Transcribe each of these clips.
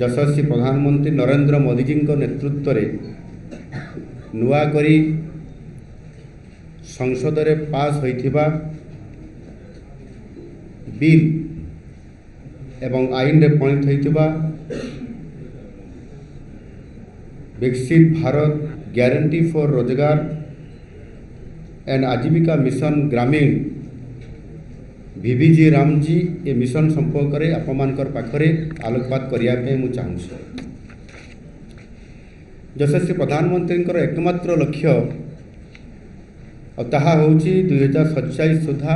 यशस्वी प्रधानमंत्री नरेंद्र मोदी जी नेतृत्व में नुआ करी संसद रे पास होइथिबा बिल एवं आईन रे परिणत होइथिबा विकसित भारत ग्यारंटी फॉर रोजगार एंड आजीविका मिशन ग्रामीण VVG रामजी ए मिशन संपर्क में आपमानकर पाखरे आलोकपात करने मु चाहूँ। यशस्वी प्रधानमंत्री एकमात्र लक्ष्य ताहा होची 2047 सुधा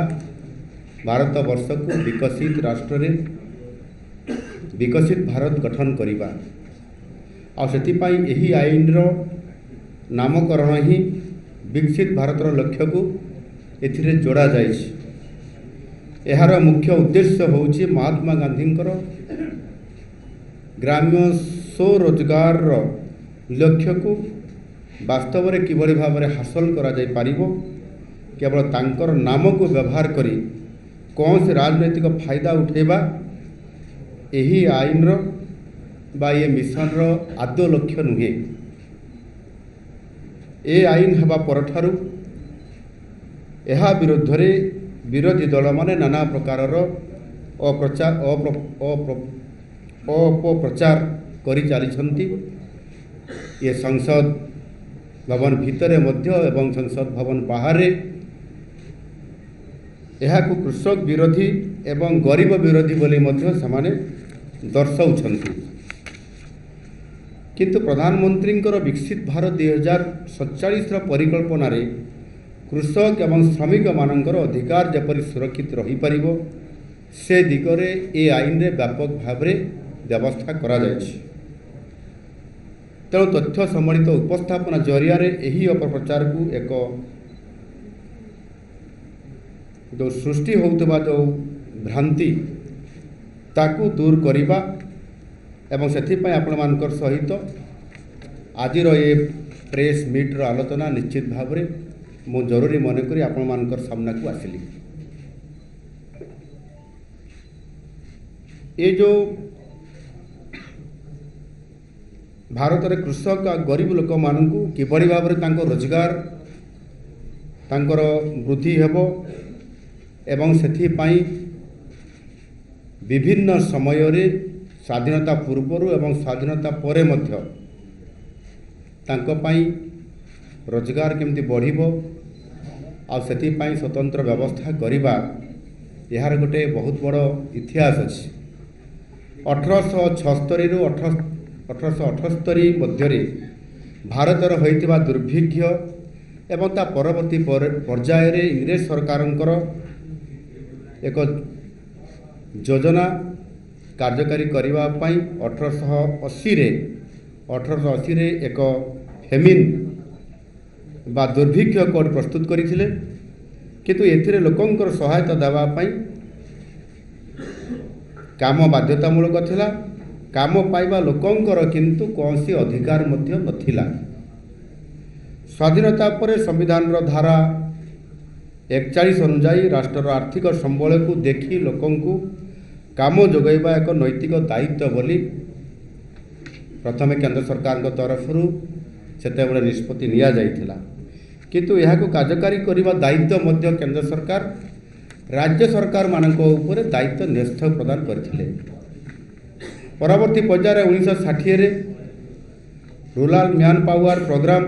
भारत वर्ष को विकसित राष्ट्र रे विकसित भारत गठन करिबा आ सेतिपाई एही आईन रो नामकरण ही विकसित भारत रो लक्ष्य को एथिरे जोड़ा जाइछि। एहार मुख्य उद्देश्य होची महात्मा गांधी ग्राम्य स्वरोजगार लक्ष्य को वास्तव में किभली भाव में हासिल करा जाय पारिबो केवल तांकर नाम को व्यवहार करी कौन से राजनैतिक फायदा उठेबा यही आईन रो बा ये मिशन रो आदो लक्ष्य नुहे। ए आईन हवा परठारु एहा विरुद्ध रे विरोधी दल माने नाना प्रकार अपप्रचार करी चली। ये संसद भवन भितर मध्य एवं संसद भवन बाहर यह कृषक विरोधी एवं गरीब विरोधी बोली मध्य समाने दर्शाउछन्ति। किंतु प्रधानमंत्री विकसित भारत 2047 परिकल्पना रे कृषक एवं श्रमिक मानकर अधिकार जपरी सुरक्षित रही पारिबो से दिगरे ए आईन रे व्यापक भाव में व्यवस्था करा जायछि। तेणु तथ्य सम्बलित उपस्थापना जरिया रे एही अपप्रचार को एक जो सृष्टि होउतबा जो भ्रांति ताकू दूर करिबा एवं सेथिपाई आपण मानकर सहित आजिर ये प्रेस मीट रो आलोचना निश्चित भाव में मु जरूरी मन करी आपण मानकर सामना को आसिली। ये जो भारत रे कृषक आ गरीब लोक मानकू किभली भाव में तांको रोजगार तांकर वृद्धि हेबो एवं सेथिपाई विभिन्न समय रे स्वाधीनता पूर्व एवं स्वाधीनता परे मध्य तांको पाई रोजगार केमती बढ़िबो आ सेथिपाई स्वतंत्र व्यवस्था करिबा यार गोटे बहुत बड़ इतिहास अछि। 1876 रु 1878 मध्य भारतर होइतिबा दुर्भिक्ष एवं ता परवर्ती पर्याय रे इंग्रेज सरकारंकर एक योजना कार्यकारी करिबा पई 1880 रे एक फेमिन बा दुर्भिक्ष कोड प्रस्तुत करथिले। किंतु एथिरे लोकंकर सहायता देवा पई काम बाध्यतामूलक थिला। काम पाइबा लोकंकर किंतु कौनसी अधिकार मध्य नथिला। स्वाधीनता परे संविधान रो धारा 41 अनुसार राष्ट्र आर्थिक संबल को देखी लोकंकु काम जोगाइबा एक नैतिक दायित्व बोली प्रथमे केंद्र सरकार तरफ सेतेबेले निष्पत्ति निया जाइथिला। किंतु यह कार्यकारी करने दायित्व मध्य केंद्र सरकार राज्य सरकार मानक ऊपर दायित्व न्यस्त प्रदान करथिले। परवर्ती पर्यायर 1960 रे रूरल मैन पावर प्रोग्राम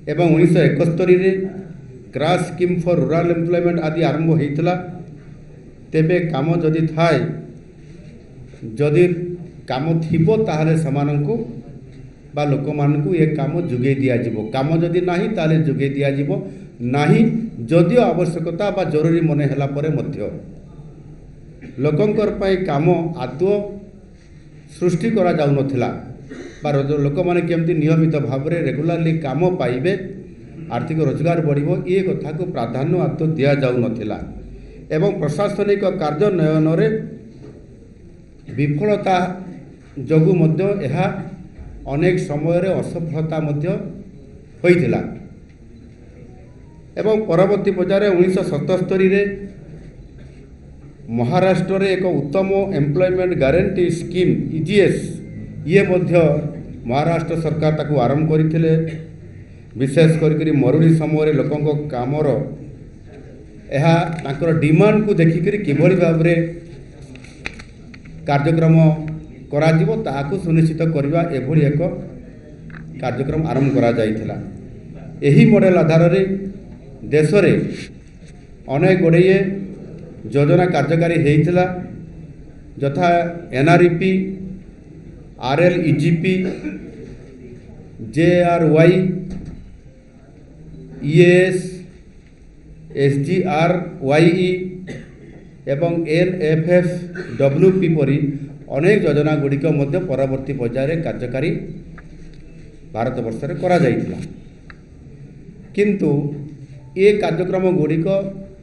एवं 1971 रे crash scheme for rural employment आदि आरंभ होइतला। तेबे काम जदि थाए जदि काम थिबो ताहले समानंकु बा लोक मानकु ये काम जुगे दिया जिवो। काम जदि नाही ताले जुगे दिया जिवो नाही। जदिओ आवश्यकता बा जरूरी मने हला परे मध्य लोकंकर पई काम आदो सृष्टि करा जाउ नथिला बा लोक माने केमती नियमित भाव में रेगुलारली काम पाइबे आर्थिक रोजगार बढ़िबो ये कथा को प्राधान्य आदो दिया जाउ नथिला। एवं प्रशासनिक कार्यान्वयन रे विफलता जोगु मध्य एहा अनेक समय रे असफलता मध्य होइथिला। एवं परवर्ती पर्यायर 1977 रे महाराष्ट्र रे एक उत्तम एम्प्लॉयमेंट गारंटी स्कीम ईजीएस ये मध्य महाराष्ट्र सरकार ताकू आरंभ करथिले। विशेष करी मरुड़ी समय लोकों कामर यह डिमांड को देखिक किभली भाव में कार्यक्रम कराजिबो ताकू सुनिश्चित करवा एभली एक कार्यक्रम आरंभ करा जाइथिला। एही मॉडल आधार रे देश रे अनेक गुड़िए योजना कार्यकारी हेइथिला, यथा एनआरईपी, आरएलईजीपी, जेआरवाई, ईएएस, एसजीआरवाई एवं एनएफएफडब्ल्यूपी परी अनेक योजना गुड़िक मध्य परवर्ती पर्याय कार्यकारी भारत वर्ष रे करा जाइथिला। किंतु ये कार्यक्रम गुड़िक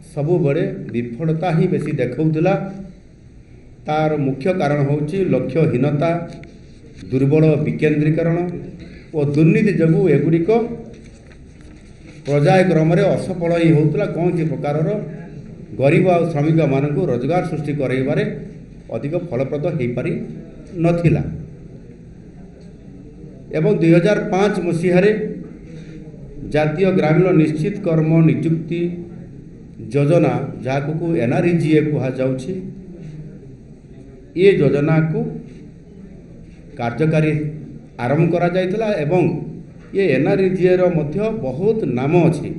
सबु बड़े विफलता ही बेसी देखौथिला। तार मुख्य कारण होची लक्ष्यहीनता, दुर्बल विकेंद्रीकरण और दुर्नीति जगू एगुड़िक पर्यायक्रम असफल ही होता। कौन सी प्रकार गरीब और श्रमिक मानक रोजगार सृष्टि कराइबारे अधिक फलप्रद हो पारि नथिला। एवं 2005 मसीहारे जातीय ग्रामीण निश्चित कर्म नियुक्ति योजना जहां एनआरईजीए कहा जाउछि, ये योजना को कार्यकारी आरंभ करा जाइथिला। एवं ये एनआरईजीए रो मध्य बहुत नाम अछि।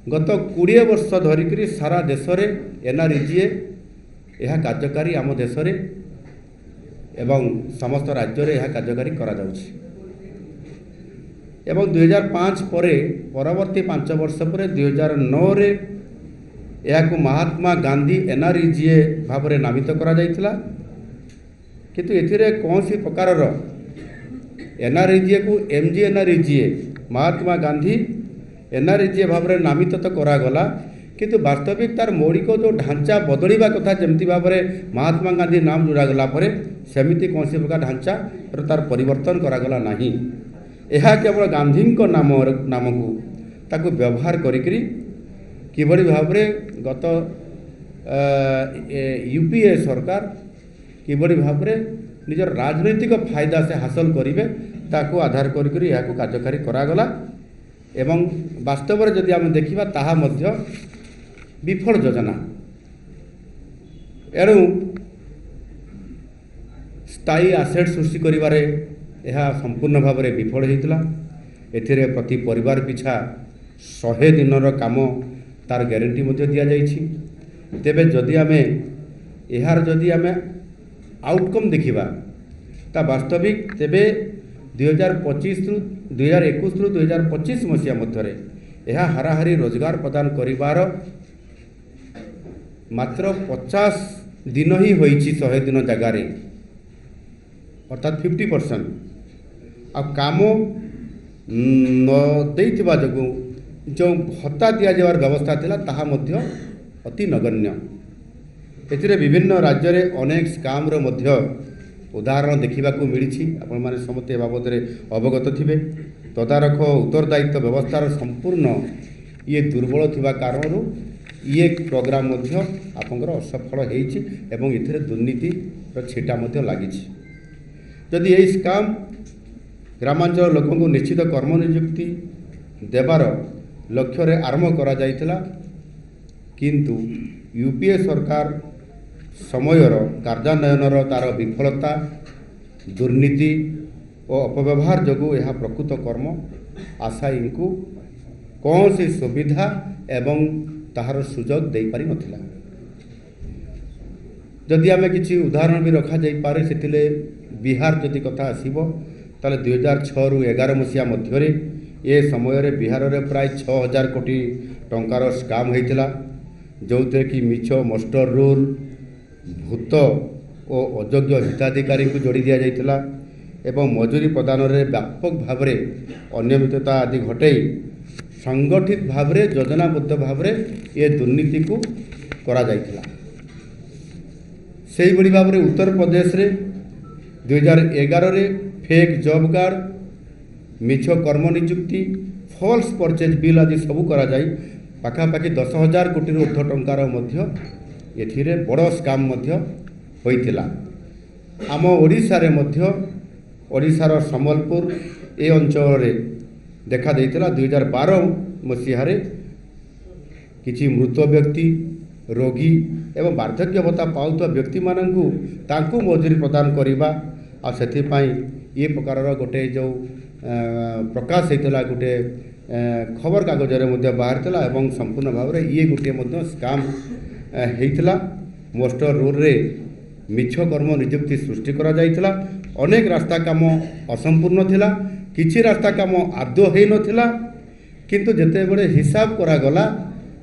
गत 20 वर्ष धरिक सारा देश रे एनआरईजीए यह कार्यकारी आम देश रे एवं समस्त राज्य रे यह कार्यकारी करा जाउछि। एवं 2005 परे परवर्ती 5 वर्ष पर 2009 रे यह महात्मा गांधी एनआरईजीए भाव में नामित करा जाइथिला। किंतु एथिरे कौन सी प्रकार एनआरईजीए को एमजीएनआरईजीए महात्मा गांधी एनआरईजीए भाव में नामित तो करागला, किंतु वास्तविक तार मौलिक जो ढांचा बदलवा कथा जमती भाव में महात्मा गांधी नाम जोड़ागला पर सेमिति कौन सी प्रकार ढांचा तार परिवर्तन करागला नहीं। यह केवल गांधी नाम को ताकू व्यवहार करिकरी किभली भाव में गत यूपीए सरकार किभली भाव में निजर राजनैतिक फायदा से हासिल करेंगे ताकू आधार करिकरी यह कार्यकारी करागला। एवं वास्तव में जदि आम देखा ताहा मध्य विफल योजना। एणु स्थायी आसेट सृष्टि करिबारे यह संपूर्ण भाव में विफल होता। एथिरे प्रति परिवार पिछा 100 दिनर काम तार ग्यारंटी मध्य दिया जाइछि। तेबे जदि आमे यार जदि आमे आउटकम देखिबा ता वास्तविक तेबे 2025 रु 2021 रु 2025 मसीहा मध्य यह हाराहारी रोजगार प्रदान करिबार मात्र 50 दिन ही होइछि 100 दिन जगार, अर्थात 50%। आ काम न देइथिबा जगु जो भत्ता दिया जावार व्यवस्था थिला ताहा मध्य अति नगण्य। एथिरे विभिन्न राज्य रे अनेक स्काम रो मध्य उदाहरण देखा मिली। आपण माने समस्त बाबद अवगत थिबे। तदारख उत्तरदायित्व व्यवस्थार संपूर्ण ये दुर्बल थिबा कारण ये प्रोग्राम मध्य आपंकर असफल होइछि एवं एथिरे दुर्नीति छिटा मध्य लागिछि। जदि यही स्काम ग्रामांचल लोकों को निश्चित कर्म नियुक्ति देवार लक्ष्य रे आरंभ करा जाइथिला, किंतु यूपीए सरकार समयर कार्यान्वयनर तार विफलता, दुर्नीति और अपव्यवहार जगू यह प्रकृत कर्म आशायी को कौन सी सुविधा एवं ताहार सुजोग दे पारि नथिला। जदि आमे किछि उदाहरण भी रखा जाई पारे सेतिले बिहार जदि कथा आसीबो ताले 2006 रु 11 मसीहा मध्य ये समय बिहार रे प्राय 6000 कोटी टंकार स्काम होइतिला, जो कि मिछ मस्टर रोल भूत और अयोग्य हिताधिकारी को जोड़ी दि जाइतिला एवं मजूरी प्रदान में व्यापक भाव में अनियमितता आदि घटई संगठित भाव में योजनाबद्ध भाव में ये दुर्नीति को करा जाइतिला। सेही बड़ी भाव में उत्तर प्रदेश रे 2011 रे फेक जॉब कार्ड, मिछ कर्म नियुक्ति, फॉल्स परचेज बिल आदि सबू करा जाई ପାଖାପାଖି 10,000 କୋଟିରୁ ଉର୍ଦ୍ଧ୍ୱ ଟଙ୍କାର ମଧ୍ୟ ଏଥିରେ ବଡ଼ ସ୍କାମ୍ ମଧ୍ୟ ହୋଇଥିଲା। ଆମ ଓଡ଼ିଶାରେ ମଧ୍ୟ ଓଡ଼ିଶାର ସମ୍ବଲପୁର ଏ ଅଞ୍ଚଳରେ ଦେଖା ଦେଇଥିଲା। 2012 ମସିହାରେ କିଛି ମୃତ ବ୍ୟକ୍ତି, ରୋଗୀ ଏବଂ ବାର୍ଦ୍ଧକ୍ୟ ଭତ୍ତା ପାଉଥିବା ବ୍ୟକ୍ତିମାନଙ୍କୁ ତାଙ୍କୁ ମଜୁରୀ ପ୍ରଦାନ କରିବା ଆଉ ସେଥିପାଇଁ ଏ ପ୍ରକାରର ଗୋଟେ ଯେଉଁ ପ୍ରକାଶ ହେଇଥିଲା, ଗୋଟେ ଖବରକାଗଜରେ ମଧ୍ୟ ବାହାରିଥିଲା ଏବଂ ସମ୍ପୂର୍ଣ୍ଣ ଭାବରେ ଇଏ ଗୋଟିଏ ମଧ୍ୟ ସ୍କାମ୍ ହେଇଥିଲା। ମୋଷ୍ଟର ରୋଲରେ ମିଛ କର୍ମ ନିଯୁକ୍ତି ସୃଷ୍ଟି କରାଯାଇଥିଲା। ଅନେକ ରାସ୍ତା କାମ ଅସମ୍ପୂର୍ଣ୍ଣ ଥିଲା, କିଛି ରାସ୍ତା କାମ ଆଦୌ ହୋଇନଥିଲା, କିନ୍ତୁ ଯେତେବେଳେ ହିସାବ କରାଗଲା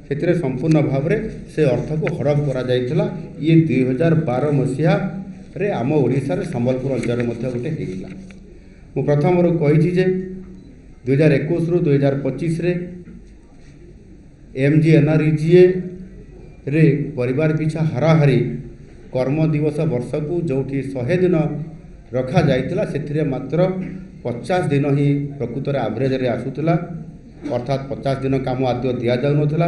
ସେଥିରେ ସମ୍ପୂର୍ଣ୍ଣ ଭାବରେ ସେ ଅର୍ଥକୁ ହଡ଼ପ କରାଯାଇଥିଲା। ଇଏ 2012 ମସିହାରେ ଆମ ଓଡ଼ିଶାରେ ସମ୍ବଲପୁର ଅଞ୍ଚଳରେ ମଧ୍ୟ ଗୋଟେ ହେଇଥିଲା। ମୁଁ ପ୍ରଥମରୁ କହିଛି ଯେ 2021ରୁ 2025ରେ MGNREGAରେ ପରିବାର ପିଛା ହାରାହାରି କର୍ମ ଦିବସ ବର୍ଷକୁ ଯେଉଁଠି 100 ଦିନ ରଖାଯାଇଥିଲା ସେଥିରେ ମାତ୍ର 50 ଦିନ ହିଁ ପ୍ରକୃତରେ ଆଭରେଜରେ ଆସୁଥିଲା, ଅର୍ଥାତ୍ 50 ଦିନ କାମ ଆଦୌ ଦିଆଯାଉନଥିଲା।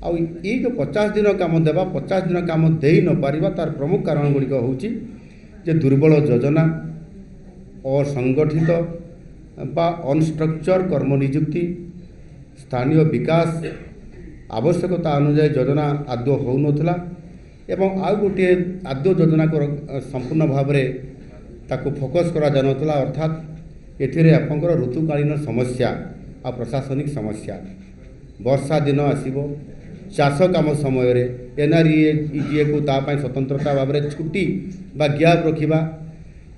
ଆଉ ଏଇ ଯେଉଁ 50 ଦିନ କାମ ଦେବା, 50 ଦିନ କାମ ଦେଇ ନପାରିବା ତାର ପ୍ରମୁଖ କାରଣ ଗୁଡ଼ିକ ହେଉଛି ଯେ ଦୁର୍ବଳ ଯୋଜନା, ଅସଂଗଠିତ ବା ଅନଷ୍ଟ୍ରକ୍ଚର କର୍ମ ନିଯୁକ୍ତି, ସ୍ଥାନୀୟ ବିକାଶ ଆବଶ୍ୟକତା ଅନୁଯାୟୀ ଯୋଜନା ଆଦୌ ହେଉନଥିଲା ଏବଂ ଆଉ ଗୋଟିଏ ଆଦୌ ଯୋଜନାକୁ ସମ୍ପୂର୍ଣ୍ଣ ଭାବରେ ତାକୁ ଫୋକସ୍ କରାଯାଉନଥିଲା। ଅର୍ଥାତ୍ ଏଥିରେ ଆପଣଙ୍କର ଋତୁକାଳୀନ ସମସ୍ୟା ଆଉ ପ୍ରଶାସନିକ ସମସ୍ୟା, ବର୍ଷା ଦିନ ଆସିବ, ଚାଷ କାମ ସମୟରେ NREGAକୁ ତା ପାଇଁ ସ୍ୱତନ୍ତ୍ରତା ଭାବରେ ଛୁଟି ବା ଗ୍ୟାପ୍ ରଖିବା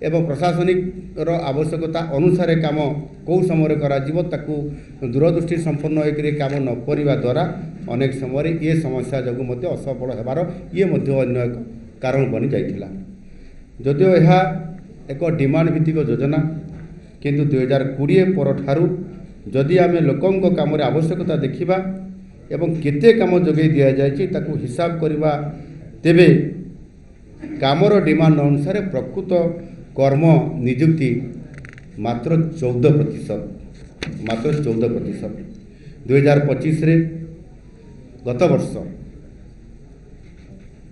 ଏବଂ ପ୍ରଶାସନିକର ଆବଶ୍ୟକତା ଅନୁସାରେ କାମ କେଉଁ ସମୟରେ କରାଯିବ ତାକୁ ଦୂରଦୃଷ୍ଟି ସମ୍ପନ୍ନ ହୋଇକରି କାମ ନ କରିବା ଦ୍ୱାରା ଅନେକ ସମୟରେ ଏ ସମସ୍ୟା ଯୋଗୁଁ ମଧ୍ୟ ଅସଫଳ ହେବାର ଇଏ ମଧ୍ୟ ଅନ୍ୟ ଏକ କାରଣ ବନିଯାଇଥିଲା। ଯଦିଓ ଏହା ଏକ ଡିମାଣ୍ଡ ଭିତ୍ତିକ ଯୋଜନା, କିନ୍ତୁ 2020 ପରଠାରୁ ଯଦି ଆମେ ଲୋକଙ୍କ କାମରେ ଆବଶ୍ୟକତା ଦେଖିବା ଏବଂ କେତେ କାମ ଯୋଗାଇ ଦିଆଯାଇଛି ତାକୁ ହିସାବ କରିବା, ତେବେ କାମର ଡିମାଣ୍ଡ ଅନୁସାରେ ପ୍ରକୃତ କର୍ମ ନିଯୁକ୍ତି ମାତ୍ର 14%। 2025ରେ ଗତ ବର୍ଷ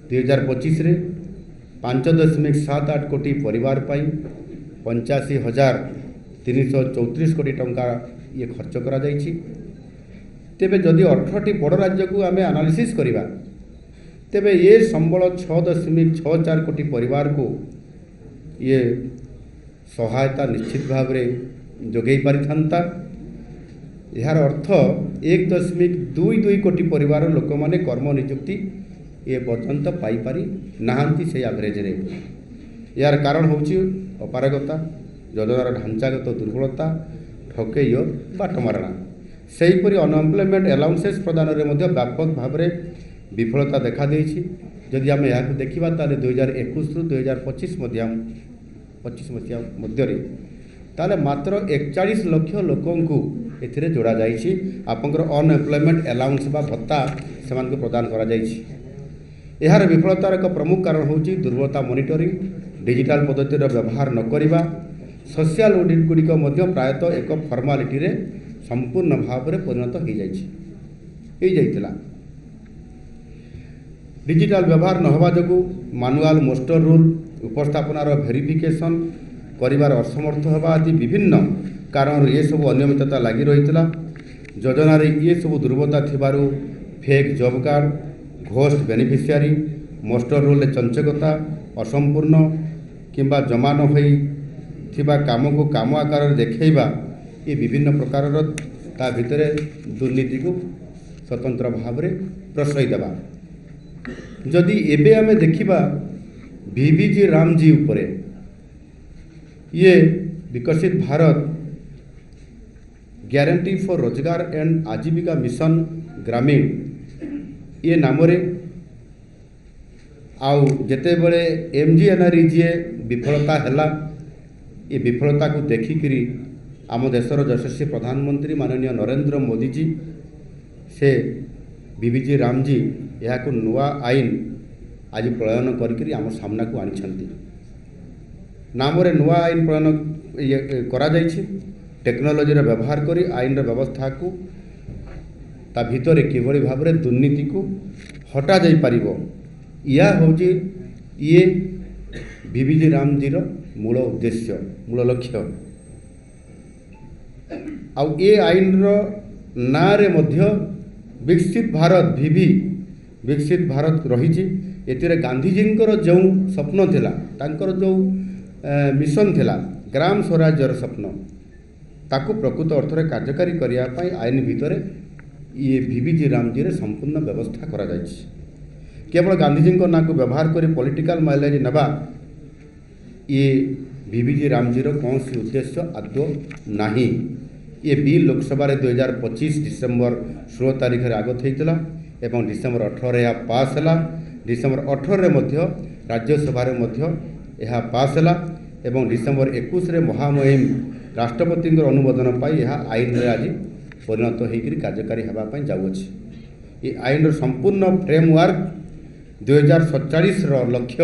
2025ରେ 5.78 କୋଟି ପରିବାର ପାଇଁ 85,334 କୋଟି ଟଙ୍କା ଇଏ ଖର୍ଚ୍ଚ କରାଯାଇଛି। ତେବେ ଯଦି 18ଟି ବଡ଼ ରାଜ୍ୟକୁ ଆମେ ଆନାଲିସିସ୍ କରିବା ତେବେ ଏ ସମ୍ବଳ 6.64 କୋଟି ପରିବାରକୁ ଇଏ ସହାୟତା ନିଶ୍ଚିତ ଭାବରେ ଯୋଗାଇ ପାରିଥାନ୍ତା। ଏହାର ଅର୍ଥ 1.22 କୋଟି ପରିବାର ଲୋକମାନେ କର୍ମ ନିଯୁକ୍ତି ଏ ପର୍ଯ୍ୟନ୍ତ ପାଇପାରି ନାହାନ୍ତି ସେଇ ଆଭରେଜରେ। ଏହାର କାରଣ ହେଉଛି ଅପାରଗତା, ଯୋଜନାର ଢାଞ୍ଚାଗତ ଦୁର୍ବଳତା, ଠକେଇ ଓ ବାଟମାରଣା। ସେହିପରି ଅନଏମ୍ପ୍ଲୟମେଣ୍ଟ ଆଲାଉନ୍ସେସ୍ ପ୍ରଦାନରେ ମଧ୍ୟ ବ୍ୟାପକ ଭାବରେ ବିଫଳତା ଦେଖାଦେଇଛି। ଯଦି ଆମେ ଏହାକୁ ଦେଖିବା ତାହେଲେ 2021ରୁ 2025 ମସିହା ମଧ୍ୟରେ ତାହେଲେ ମାତ୍ର 41 ଲକ୍ଷ ଲୋକଙ୍କୁ ଏଥିରେ ଯୋଡ଼ାଯାଇଛି। ଆପଣଙ୍କର ଅନଏମ୍ପ୍ଲୟମେଣ୍ଟ ଆଲାଉନ୍ସ ବା ଭତ୍ତା ସେମାନଙ୍କୁ ପ୍ରଦାନ କରାଯାଇଛି। ଏହାର ବିଫଳତାର ଏକ ପ୍ରମୁଖ କାରଣ ହେଉଛି ଦୁର୍ବଳତା ମନିଟରିଂ, ଡିଜିଟାଲ ପଦ୍ଧତିର ବ୍ୟବହାର ନ କରିବା, ସୋସିଆଲ ଅଡିଟ୍ ଗୁଡ଼ିକ ମଧ୍ୟ ପ୍ରାୟତଃ ଏକ ଫର୍ମାଲିଟିରେ ସମ୍ପୂର୍ଣ୍ଣ ଭାବରେ ପରିଣତ ହୋଇଯାଇଥିଲା। ଡିଜିଟାଲ ବ୍ୟବହାର ନ ହେବା ଯୋଗୁଁ ମାନୁଆଲ ମୋଷ୍ଟର ରୁଲ୍, ଉପସ୍ଥାପନାର ଭେରିଫିକେସନ୍ କରିବାର ଅସମର୍ଥ ହେବା ଆଦି ବିଭିନ୍ନ କାରଣରୁ ଏସବୁ ଅନିୟମିତତା ଲାଗି ରହିଥିଲା। ଯୋଜନାରେ ଏସବୁ ଦୁର୍ବଳତା ଥିବାରୁ fake job card, ghost beneficiary, muster ରୁଲ୍ରେ ଚଞ୍ଚକତା, ଅସମ୍ପୂର୍ଣ୍ଣ କିମ୍ବା ଜମା ନ ହୋଇଥିବା କାମକୁ କାମ ଆକାରରେ ଦେଖାଇବା, ଏ ବିଭିନ୍ନ ପ୍ରକାରର ତା ଭିତରେ ଦୁର୍ନୀତିକୁ ସ୍ୱତନ୍ତ୍ର ଭାବରେ ପ୍ରଶ୍ରୟ ଦେବା। ଯଦି ଏବେ ଆମେ ଦେଖିବା VBG ରାମଜୀ ଉପରେ, ଇଏ ବିକଶିତ ଭାରତ ଗ୍ୟାରେଣ୍ଟି ଫର୍ ରୋଜଗାର ଆଣ୍ଡ ଆଜୀବିକା ମିଶନ ଗ୍ରାମୀଣ ଏ ନାମରେ, ଆଉ ଯେତେବେଳେ MGNREGA ବିଫଳତା ହେଲା, ଏ ବିଫଳତାକୁ ଦେଖିକରି ଆମ ଦେଶର ଯଶସ୍ୱୀ ପ୍ରଧାନମନ୍ତ୍ରୀ ମାନନୀୟ ନରେନ୍ଦ୍ର ମୋଦିଜୀ ସେ VBG ରାମଜୀ ଏହାକୁ ନୂଆ ଆଇନ ଆଜି ପ୍ରଣୟନ କରିକରି ଆମ ସାମ୍ନାକୁ ଆଣିଛନ୍ତି। ନାମରେ ନୂଆ ଆଇନ ପ୍ରଣୟନ କରାଯାଇଛି। ଟେକ୍ନୋଲୋଜିର ବ୍ୟବହାର କରି ଆଇନର ବ୍ୟବସ୍ଥାକୁ ତା ଭିତରେ କିଭଳି ଭାବରେ ଦୁର୍ନୀତିକୁ ହଟାଯାଇ ପାରିବ, ଏହା ହେଉଛି ଇଏ ଭିଭିଜି ରାମଜୀର ମୂଳ ଉଦ୍ଦେଶ୍ୟ, ମୂଳ ଲକ୍ଷ୍ୟ। ଆଉ ଏ ଆଇନର ନାଁରେ ମଧ୍ୟ ବିକଶିତ ଭାରତ ବିକଶିତ ଭାରତ ରହିଛି। ଏଥିରେ ଗାନ୍ଧିଜୀଙ୍କର ଯେଉଁ ସ୍ୱପ୍ନ ଥିଲା, ତାଙ୍କର ଯେଉଁ ମିଶନ ଥିଲା ଗ୍ରାମ ସ୍ୱରାଜ୍ୟର ସ୍ୱପ୍ନ, ତାକୁ ପ୍ରକୃତ ଅର୍ଥରେ କାର୍ଯ୍ୟକାରୀ କରିବା ପାଇଁ ଆଇନ ଭିତରେ ଇଏ ଭିଭିଜି ରାମଜୀରେ ସମ୍ପୂର୍ଣ୍ଣ ବ୍ୟବସ୍ଥା କରାଯାଇଛି। କେବଳ ଗାନ୍ଧିଜୀଙ୍କ ନାଁକୁ ବ୍ୟବହାର କରି ପଲିଟିକାଲ ମାଇଲେଜ ନେବା, ଇଏ ଭିଭିଜି ରାମଜୀର କୌଣସି ଉଦ୍ଦେଶ୍ୟ ଆଦୌ ନାହିଁ। ये बिल लोकसभा 2025 डिसेम्बर 16 तारिखରେ आगत होता और डिसेम्बर 18 यह पास है। डिसेम्बर 18 राज्यसभा यह पास है और डिसेम्बर 21 महामहिम राष्ट्रपति अनुमोदन पाई यह आईन में आज परिणत होकर कार्यकारी होगापी जाऊँगी। ये आईन संपूर्ण फ्रेमवर्क 2047 लक्ष्य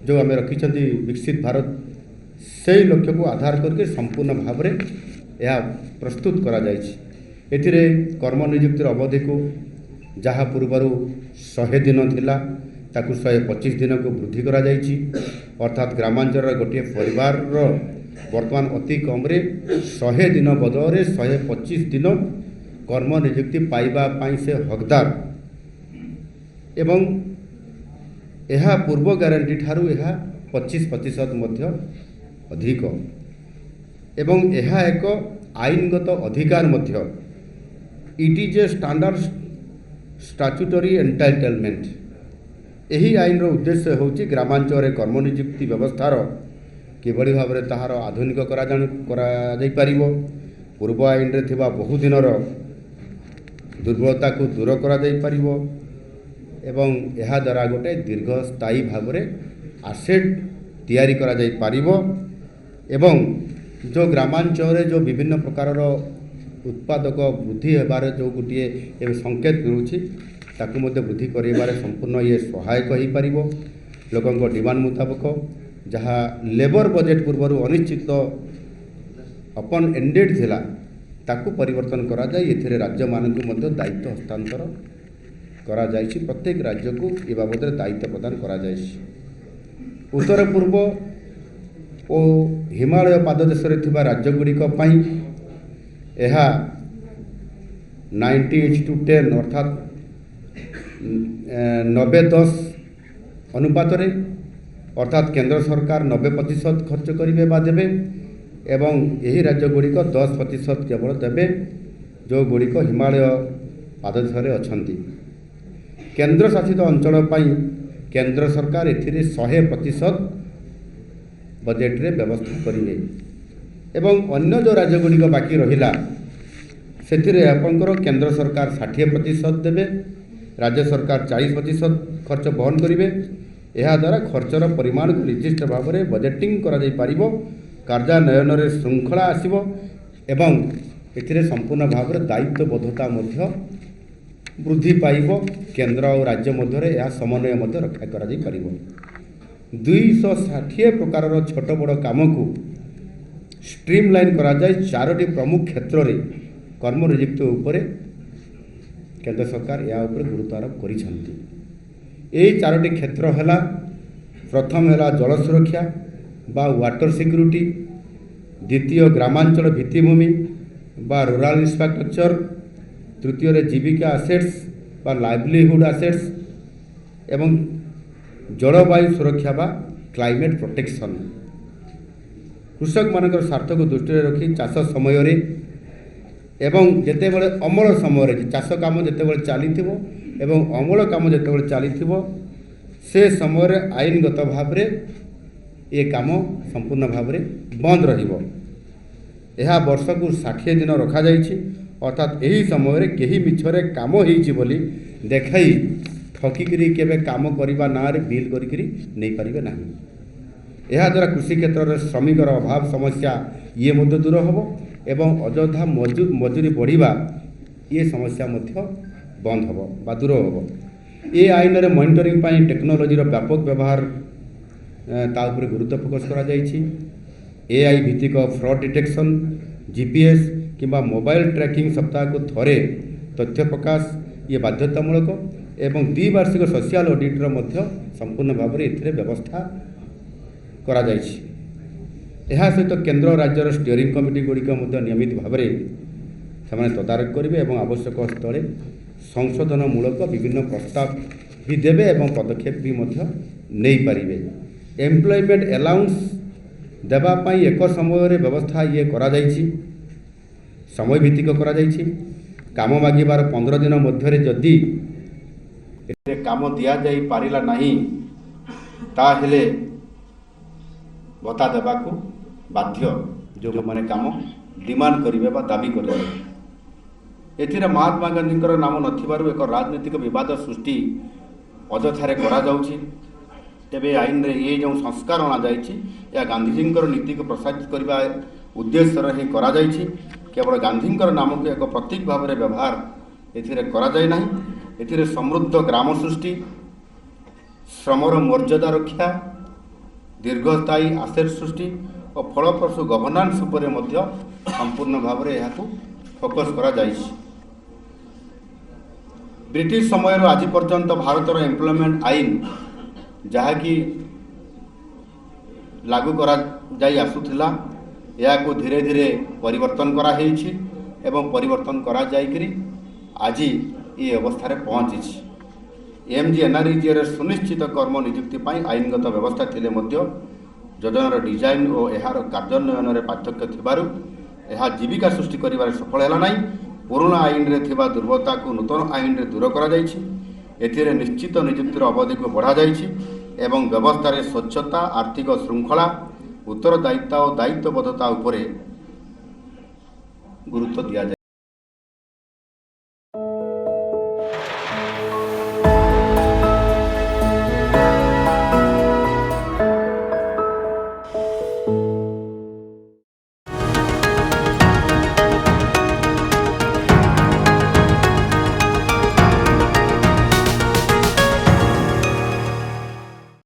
जो आम रखिंट विकसित भारत से लक्ष्य को आधार करके संपूर्ण भाव में यह प्रस्तुत करा जायछि। एथिरे कर्म नियुक्तिर अवधि को जहाँ पूर्वर 100 दिन थिला ताकू 125 दिन को वृद्धि करा जायछि। अर्थात ग्रामांचल गोटे परिवार वर्तमान अति कम 100 दिन बदल 125 दिन कर्म नियुक्ति पाइबा पाई से हकदार एवं यह पूर्व ग्यारंटी ठारू यह 25% मध्य अधिक एवं यह एक आईनगत अधिकार मध्य। It is a standard statutory entitlement. यही आईन उद्देश्य होची ग्रामांचल कर्म नियुक्ति व्यवस्थार किभली भाव में ताहार आधुनिक पूर्व आईन रे थिबा बहु दिनर दुर्बलता को दूर करा एवं यह द्वारा गोटे दीर्घस्थायी भाव में आसेट तैयारी करा जाई पारिबो एवं जो ग्रामांचल जो विभिन्न प्रकार उत्पादक वृद्धि होबार जो गोटे संकेत मिलूँ ताकू वृद्धि कर संपूर्ण ये सहायक हो पार लोकों डिमांड मुताबक जहाँ लेबर बजेट पूर्वर अनिश्चित ओपन एंडेड थिला ताकू परिवर्तन करा जाय। एथिरे राज्य मानकु मध्य दायित्व हस्तांतर करा जायछि। प्रत्येक राज्य को ए बाबद दायित्व प्रदान करा जायछि। उत्तर पूर्व और हिमालय पाददेश राज्यगुड़िक 90:10 अर्थात 90-10 अनुपात अर्थात केंद्र सरकार 90% खर्च करेंगे बा देवे एवं यही राज्यगुड़िक 10% केवल देवे जो गुड़िक हिमालय पाददेश अच्छा। केंद्र शासित अंचल केंद्र सरकार एथिरे 100% बजेट रे व्यवस्था करेंगे एवं अन्य जो राज्यगुड़िक बाकी रहिला सेथिरे आपंकर केंद्र सरकार 60% देवे, राज्य सरकार 40% खर्च बहन करेंगे। यह द्वारा खर्चर परिमाण को निर्दिष्ट भाव में बजेटिंग करा जाई पारिबो, कार्यान्वयन रे श्रृंखला आसिबो एवं एथिरे संपूर्ण भाव में दायित्वबद्धता मध्य वृद्धि पाइबो। केंद्र और राज्य मध्य यह समन्वय मध्य रक्षा करा जाई पारिबो। 260 प्रकार छोट बड़ काम को स्ट्रीमलाइन करा जाए। 4टी प्रमुख क्षेत्र में कर्म नियुक्ति उपरे केंद्र सरकार या उपरे गुरुत्व आरोप करिसेंती। यही 4टी क्षेत्र है प्रथम है जल सुरक्षा बा वाटर सिक्यूरिटी, द्वितीय ग्रामांचल भित्तिभूमि बा रूराल इंफ्रास्ट्रक्चर, तृतीय जीविका आसेट्स बा लाइवलीहुड आसेट्स एवं जलवायु सुरक्षा बा क्लाइमेट प्रोटेक्शन। कृषक मानकर स्वार्थ को दृष्टि रखी चाष समय एवं जेतेबेले अमल समय चाष काम जेतेबेले चलीथिबो एवं अमल काम जेतेबेले चलीथिबो से समय आईनगत भाव में ये काम संपूर्ण भाव में बंद रहिबो। यह वर्ष को 60 दिन रखा जाइछि। अर्थात यही समय कहीं मिछरे काम होइछि बोली देखाई ठकिकी केवे काम करने ना बिल करी नहीं पारे ना। यह द्वारा कृषि क्षेत्र में श्रमिकर अभाव समस्या ये मध्य दूर हम एवं अଯଥା मजूरी बढ़िबा ये समस्या मध्य बंद हम बा दूर हम। ये आईन में मॉनिटरिंग पाई टेक्नोलोजीर व्यापक व्यवहार ताउपरे गुरुत्व फोकस करा जाइछि। एआई भित्तिक फ्रॉड डिटेक्शन, जीपीएस किंबा मोबाइल ट्रैकिंग सप्ताह को थरे तथ्य प्रकाश ये बाध्यतामूलक एवं द्विवार्षिक सोशल ऑडिटर मध्य संपूर्ण भाव में एथिरे व्यवस्था करा जायछि। ଏହା ସହିତ କେନ୍ଦ୍ର ରାଜ୍ୟର ଷ୍ଟିଅରିଂ କମିଟି ଗୁଡ଼ିକ ମଧ୍ୟ ନିୟମିତ ଭାବରେ ସେମାନେ ତଦାରଖ କରିବେ ଏବଂ ଆବଶ୍ୟକ ସ୍ଥଳେ ସଂଶୋଧନମୂଳକ ବିଭିନ୍ନ ପ୍ରସ୍ତାବ ବି ଦେବେ ଏବଂ ପଦକ୍ଷେପ ବି ମଧ୍ୟ ନେଇପାରିବେ। ଏମ୍ପ୍ଲୟମେଣ୍ଟ ଆଲାଉନ୍ସ ଦେବା ପାଇଁ ଏକ ସମୟରେ ବ୍ୟବସ୍ଥା ଇଏ କରାଯାଇଛି, ସମୟ ଭିତ୍ତିକ କରାଯାଇଛି। କାମ ମାଗିବାର 15 ଦିନ ମଧ୍ୟରେ ଯଦି କାମ ଦିଆଯାଇ ପାରିଲା ନାହିଁ ତାହେଲେ ଭତ୍ତା ଦେବାକୁ ବାଧ୍ୟ ଯେଉଁମାନେ କାମ ଡିମାଣ୍ଡ କରିବେ ବା ଦାବି କରିବେ। ଏଥିରେ ମହାତ୍ମା ଗାନ୍ଧୀଙ୍କର ନାମ ନଥିବାରୁ ଏକ ରାଜନୈତିକ ବିବାଦ ସୃଷ୍ଟି ଅଯଥାରେ କରାଯାଉଛି। ତେବେ ଆଇନରେ ଏ ଯେଉଁ ସଂସ୍କାର ଅଣାଯାଇଛି ଏହା ଗାନ୍ଧୀଜୀଙ୍କର ନୀତିକୁ ପ୍ରସାରିତ କରିବା ଉଦ୍ଦେଶ୍ୟରେ ହିଁ କରାଯାଇଛି। କେବଳ ଗାନ୍ଧୀଙ୍କର ନାମକୁ ଏକ ପ୍ରତୀକ ଭାବରେ ବ୍ୟବହାର ଏଥିରେ କରାଯାଇ ନାହିଁ। ଏଥିରେ ସମୃଦ୍ଧ ଗ୍ରାମ ସୃଷ୍ଟି, ଶ୍ରମର ମର୍ଯ୍ୟାଦା ରକ୍ଷା, ଦୀର୍ଘସ୍ଥାୟୀ ଆସେଟ୍ ସୃଷ୍ଟି ଓ ଫଳପ୍ରସୂ ଗଭର୍ଣ୍ଣାନ୍ସ ଉପରେ ମଧ୍ୟ ସମ୍ପୂର୍ଣ୍ଣ ଭାବରେ ଏହାକୁ ଫୋକସ୍ କରାଯାଇଛି। ବ୍ରିଟିଶ ସମୟରୁ ଆଜି ପର୍ଯ୍ୟନ୍ତ ଭାରତର ଏମ୍ପ୍ଲୟମେଣ୍ଟ ଆଇନ ଯାହାକି ଲାଗୁ କରାଯାଇ ଆସୁଥିଲା ଏହାକୁ ଧୀରେ ଧୀରେ ପରିବର୍ତ୍ତନ କରାଯାଇଛି ଏବଂ ପରିବର୍ତ୍ତନ କରାଯାଇକରି ଆଜି ଏ ଅବସ୍ଥାରେ ପହଞ୍ଚିଛି। MGNREGA ସୁନିଶ୍ଚିତ କର୍ମ ନିଯୁକ୍ତି ପାଇଁ ଆଇନଗତ ବ୍ୟବସ୍ଥା ଥିଲେ ମଧ୍ୟ ଯୋଜନାର ଡିଜାଇନ ଓ ଏହାର କାର୍ଯ୍ୟାନ୍ୱୟନରେ ପାର୍ଥକ୍ୟ ଥିବାରୁ ଏହା ଜୀବିକା ସୃଷ୍ଟି କରିବାରେ ସଫଳ ହେଲା ନାହିଁ। ପୁରୁଣା ଆଇନରେ ଥିବା ଦୁର୍ବଳତାକୁ ନୂତନ ଆଇନରେ ଦୂର କରାଯାଇଛି। ଏଥିରେ ନିଶ୍ଚିତ ନିଯୁକ୍ତିର ଅବଧିକୁ ବଢ଼ାଯାଇଛି ଏବଂ ବ୍ୟବସ୍ଥାରେ ସ୍ୱଚ୍ଛତା, ଆର୍ଥିକ ଶୃଙ୍ଖଳା, ଉତ୍ତରଦାୟିତା ଓ ଦାୟିତ୍ୱବୋଧତା ଉପରେ ଗୁରୁତ୍ୱ ଦିଆଯାଏ।